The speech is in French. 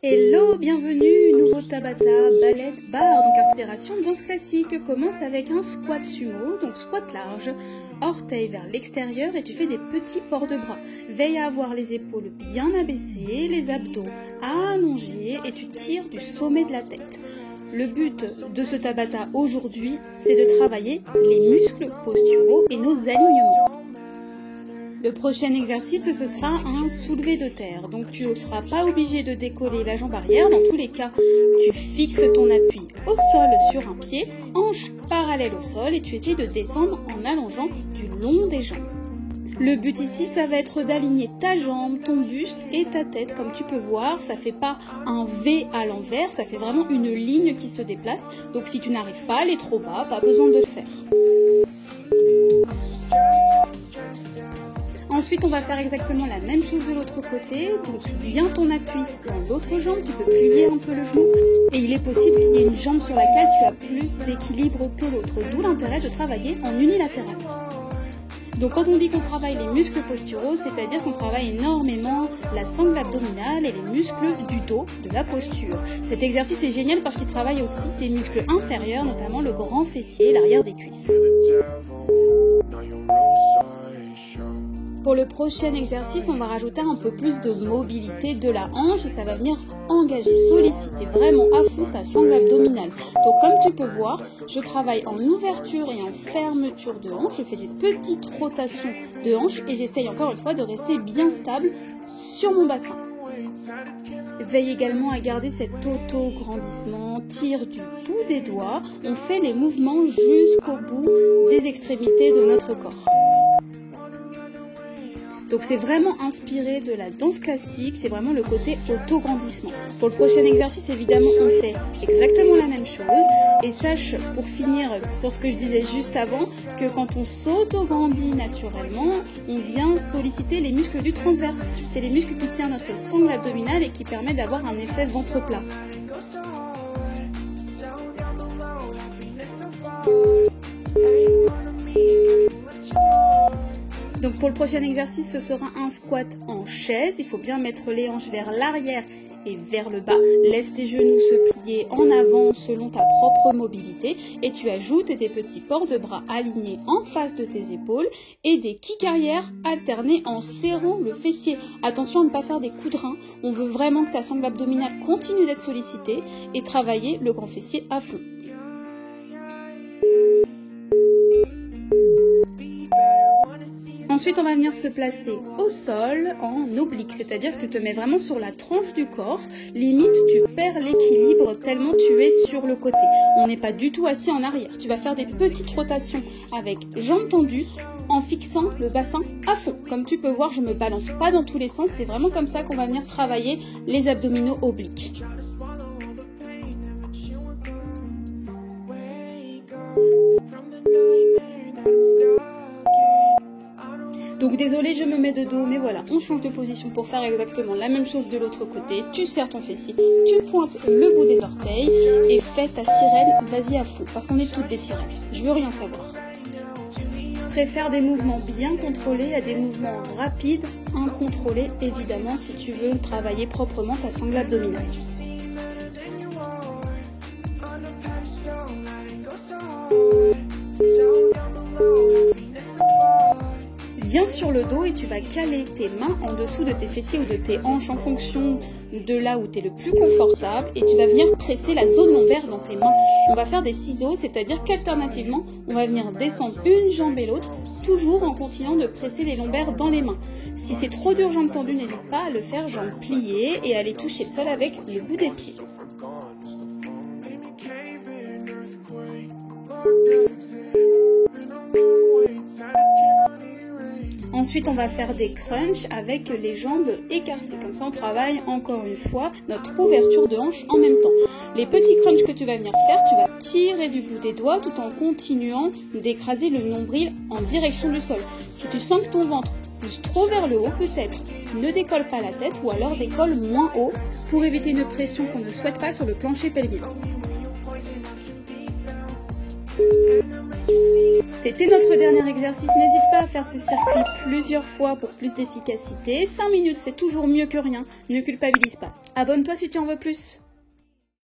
Hello, bienvenue, nouveau Tabata, ballette, barre, donc inspiration danse classique. Commence avec un squat sumo, donc squat large, orteils vers l'extérieur et tu fais des petits ports de bras. Veille à avoir les épaules bien abaissées, les abdos allongés et tu tires du sommet de la tête. Le but de ce Tabata aujourd'hui, c'est de travailler les muscles posturaux et nos alignements. Le prochain exercice, ce sera un soulevé de terre. Donc tu ne seras pas obligé de décoller la jambe arrière. Dans tous les cas, tu fixes ton appui au sol sur un pied, hanche parallèle au sol et tu essaies de descendre en allongeant du long des jambes. Le but ici, ça va être d'aligner ta jambe, ton buste et ta tête. Comme tu peux voir, ça ne fait pas un V à l'envers, ça fait vraiment une ligne qui se déplace. Donc si tu n'arrives pas à aller trop bas, pas besoin de le faire. Ensuite, on va faire exactement la même chose de l'autre côté. Donc, bien ton appui dans l'autre jambe. Tu peux plier un peu le genou. Et il est possible qu'il y ait une jambe sur laquelle tu as plus d'équilibre que l'autre. D'où l'intérêt de travailler en unilatéral. Donc, quand on dit qu'on travaille les muscles posturaux, c'est-à-dire qu'on travaille énormément la sangle abdominale et les muscles du dos, de la posture. Cet exercice est génial parce qu'il travaille aussi tes muscles inférieurs, notamment le grand fessier et l'arrière des cuisses. Pour le prochain exercice, on va rajouter un peu plus de mobilité de la hanche et ça va venir engager, solliciter vraiment à fond ta sangle abdominale. Donc comme tu peux voir, je travaille en ouverture et en fermeture de hanche. Je fais des petites rotations de hanche et j'essaye encore une fois de rester bien stable sur mon bassin. Veille également à garder cet auto-grandissement, tire du bout des doigts. On fait les mouvements jusqu'au bout des extrémités de notre corps. Donc c'est vraiment inspiré de la danse classique, c'est vraiment le côté auto-grandissement. Pour le prochain exercice, évidemment, on fait exactement la même chose. Et sache, pour finir sur ce que je disais juste avant, que quand on s'auto-grandit naturellement, on vient solliciter les muscles du transverse. C'est les muscles qui tiennent notre sangle abdominale et qui permettent d'avoir un effet ventre plat. Donc pour le prochain exercice, ce sera un squat en chaise. Il faut bien mettre les hanches vers l'arrière et vers le bas. Laisse tes genoux se plier en avant selon ta propre mobilité. Et tu ajoutes des petits ports de bras alignés en face de tes épaules et des kicks arrière alternés en serrant le fessier. Attention à ne pas faire des coups de rein. On veut vraiment que ta sangle abdominale continue d'être sollicitée et travailler le grand fessier à fond. Ensuite, on va venir se placer au sol en oblique, c'est-à-dire que tu te mets vraiment sur la tranche du corps. Limite, tu perds l'équilibre tellement tu es sur le côté. On n'est pas du tout assis en arrière. Tu vas faire des petites rotations avec jambes tendues en fixant le bassin à fond. Comme tu peux voir, je ne me balance pas dans tous les sens. C'est vraiment comme ça qu'on va venir travailler les abdominaux obliques. Donc désolé, je me mets de dos, mais voilà, on change de position pour faire exactement la même chose de l'autre côté. Tu serres ton fessier, tu pointes le bout des orteils et fais ta sirène, vas-y à fond, parce qu'on est toutes des sirènes, je veux rien savoir. Préfère des mouvements bien contrôlés à des mouvements rapides, incontrôlés évidemment si tu veux travailler proprement ta sangle abdominale. Viens sur le dos et tu vas caler tes mains en dessous de tes fessiers ou de tes hanches en fonction de là où tu es le plus confortable et tu vas venir presser la zone lombaire dans tes mains. On va faire des ciseaux, c'est-à-dire qu'alternativement, on va venir descendre une jambe et l'autre, toujours en continuant de presser les lombaires dans les mains. Si c'est trop dur, jambes tendues, n'hésite pas à le faire jambes pliées et à aller toucher le sol avec le bout des pieds. Ensuite, on va faire des crunchs avec les jambes écartées. Comme ça, on travaille encore une fois notre ouverture de hanche en même temps. Les petits crunchs que tu vas venir faire, tu vas tirer du bout des doigts tout en continuant d'écraser le nombril en direction du sol. Si tu sens que ton ventre pousse trop vers le haut, peut-être ne décolle pas la tête ou alors décolle moins haut pour éviter une pression qu'on ne souhaite pas sur le plancher pelvien. C'était notre dernier exercice, n'hésite pas à faire ce circuit plusieurs fois pour plus d'efficacité. 5 minutes, c'est toujours mieux que rien, ne culpabilise pas. Abonne-toi si tu en veux plus.